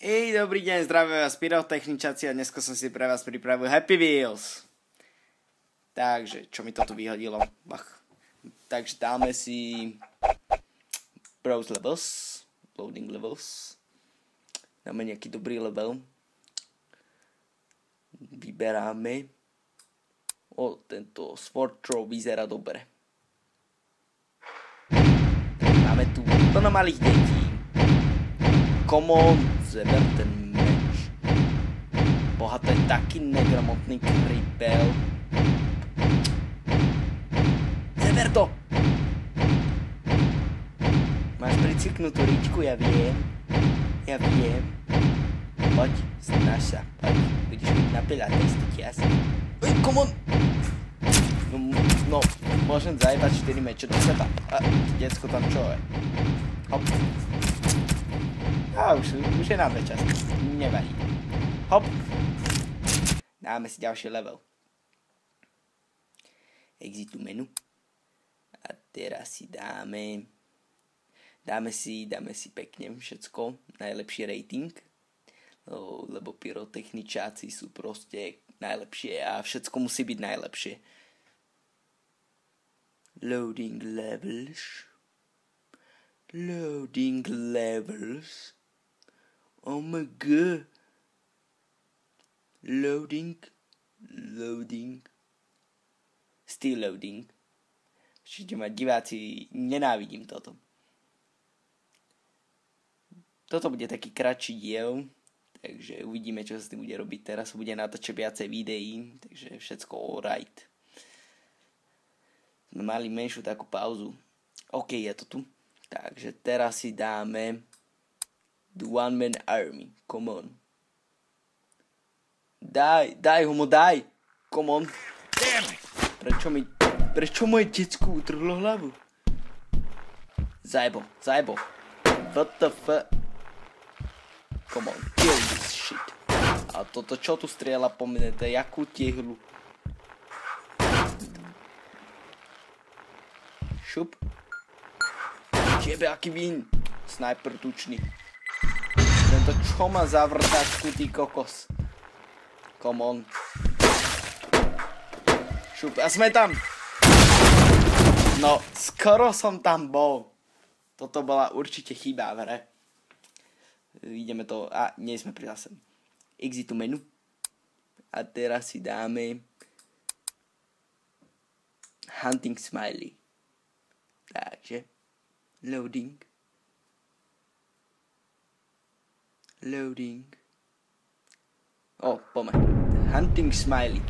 Dobrý deň, zdravím vás pyrotechničáci a dneska som si pre vás pripravil Happy Wheels. Takže, čo mi to tu vyhodilo? Bach. Takže dáme si Browse Levels, Loading Levels. Dáme nejaký dobrý level. Vyberáme. Tento Sword Throw vyzerá dobre. Máme tu plno malých detí. Komo zeber ten meč. Boha, to je taký negramotný kripel. Zeber to! Máš priciknutú ričku, ja viem. Poď, snaž sa, poď. Budeš byť na pilates, to ti jasne. Come on! No, môžem zajebať 4 meče do seba. A decko tam čo je? Hop. A už je nám čas. Nevadí. Hop. Dáme si ďalší level. Exitu menu. A teraz si dáme si pekne všetko. Najlepší rating. Lebo pyrotechničáci sú proste najlepšie a všetko musí byť najlepšie. Loading levels. Oh my god. Loading. Still loading. Všetci ma diváci, nenávidím toto. Toto bude taký kratší diel, takže uvidíme, čo sa s tým bude robiť. Teraz bude natáčať viacej videí, takže všetko alright. Sme mali menšiu takú pauzu. OK, je to tu. Takže teraz si dáme The One Man Army. Come on. Daj, homo, daj. Come on. Prečo moje decku utrhlo hlavu? Zajebo. What the fuck? Come on, kill this shit. A toto čo tu strieľa po mne, to je jakú tehlu. Šup. Jebe, aký vín. Sniper tučný. Tento čo má za vrtačku, ty kokos. Come on. Šup, a sme tam. No, skoro som tam bol. Toto bola určite chyba v hre. Ideme to, a nie sme prihlásení. Exitu menu. A teraz si dáme Hunting Smiley. Takže Loading. Poďme. Hunting Smiley.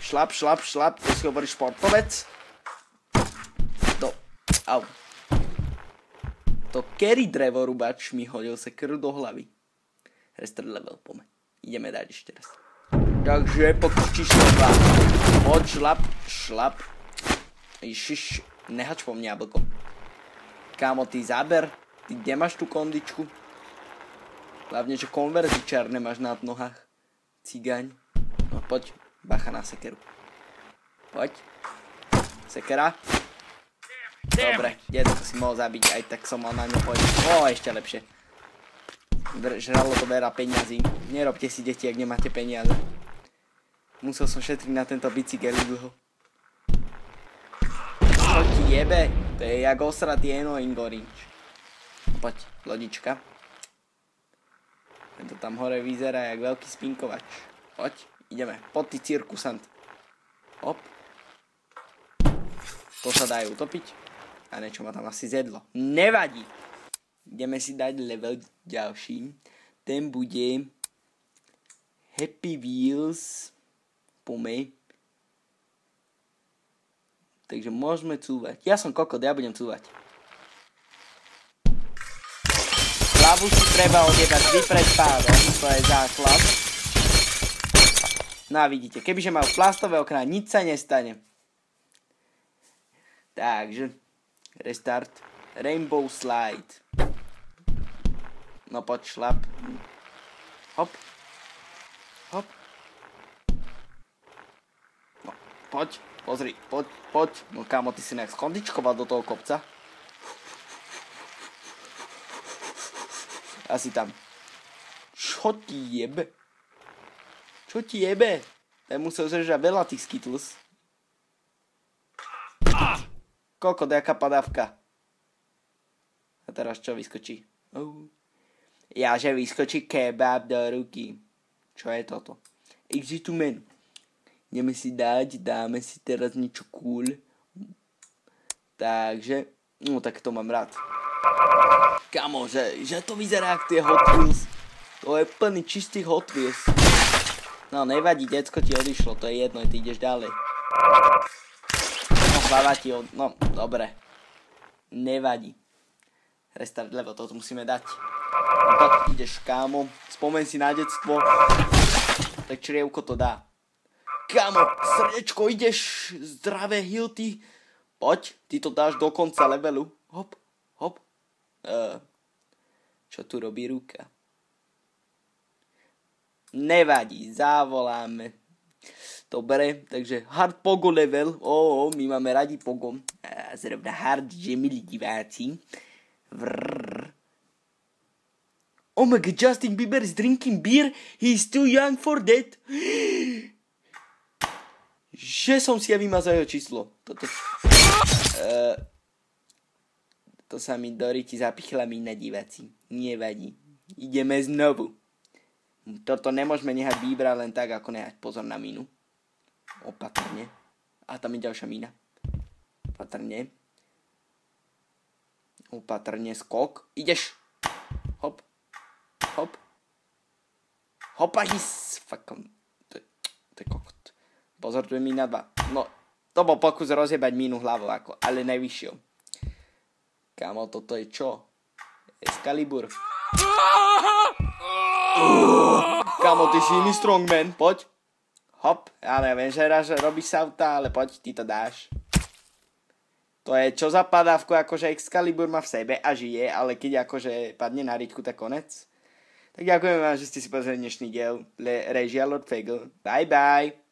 Šlap, to si hovorí športovec. Au. To carry drevorúbač mi hodil sa krv do hlavy. Restart level, poďme. Ideme dať ešte raz. Takže pokus číslo 2. Poď, šlap. Ježiš, nehač po mne jablko. Kámo, ty záber. Ty nemáš tú kondičku. Hlavne, že konverzičár nemáš na nohách. Cigáň. No poď, bacha na sekeru. Poď. Sekera. Dobre, jedno si mohol zabiť, aj tak som mal na ňu pôjsť. Ešte lepšie. Žralo to veľa peňazí. Nerobte si deti, ak nemáte peniaze. Musel som šetriť na tento bicykel dlho. Čo ti jebe? To je jak osratý annoying orange. Poď, lodička. Tento tam hore vyzerá jak veľký spinkovač. Poď, ideme. Poď ty cirkusant. Hop. To sa dá utopiť. A niečo ma tam asi zjedlo. Nevadí. Ideme si dať level ďalší. Ten bude Happy Wheels. Poďme. Takže môžeme cúvať. Ja som kokot, ja budem cúvať. Hlavu si treba odjebať vždy pred pádom. To je základ. No a vidíte, kebyže mal plastové okná, nič sa nestane. Takže restart. Rainbow slide. No poď, šlap. Hop. No, poď, pozri, poď. No kámo, ty si nejak skondičkoval do toho kopca. Asi tam. Čo ti jebe? Čo ti jebe? Ja musel zrežať veľa tých Skittles. Koľko, nejaká padávka. A teraz čo vyskočí? Ja, že vyskočí kebab do ruky. Čo je toto? Exit to menu. Ideme si dáme si teraz niečo cool. Takže, no tak to mám rád. Kamo, že to vyzerá ako tie Hot Wheels. To je plný čistých Hot Wheels. No nevadí, decko ti odišlo, to je jedno, ty ideš ďalej. No hlava ti no dobre. Nevadí. Restart level, toto musíme dať. No tak ideš, kámo, spomeň si na detstvo. Tak črievko to dá. Kámo, srdečko, ideš, zdravé hilty. Poď, ty to dáš do konca levelu. Hop, hop. Čo tu robí ruka? Nevadí, zavoláme. Dobre, takže hard pogo level. My máme radi pogo. Zrovna hard, že milí diváci. Oh my god, Justin Bieber is drinking beer. He's too young for that. Že som si ja vymazal jeho číslo. To sa mi do ryti zapichla mína, diváci. Nevadí. Ideme znovu. Toto nemôžeme nehať Biebera len tak, ako nehať pozor na mínu. Opatrne. A tam je ďalšia mína. Opatrne. Opatrne, skok. Ideš. Hop. Hop. Hopa, his. Fuckom. To je kokot. Pozor, tu je mína 2. No, to bol pokus rozjebať mínu hlavou, ale najvyššou. Kámo, toto je čo? Excalibur. Kámo, ty si iný strongman, poď. Hop, ja neviem, že robíš sauta, ale poď, ty to dáš. To je čo za padávku, akože Excalibur má v sebe a žije, ale keď akože padne na riťku, tak konec. Tak ďakujem vám, že ste si pozreli dnešný diel. Režia Lord Fagel. Bye bye.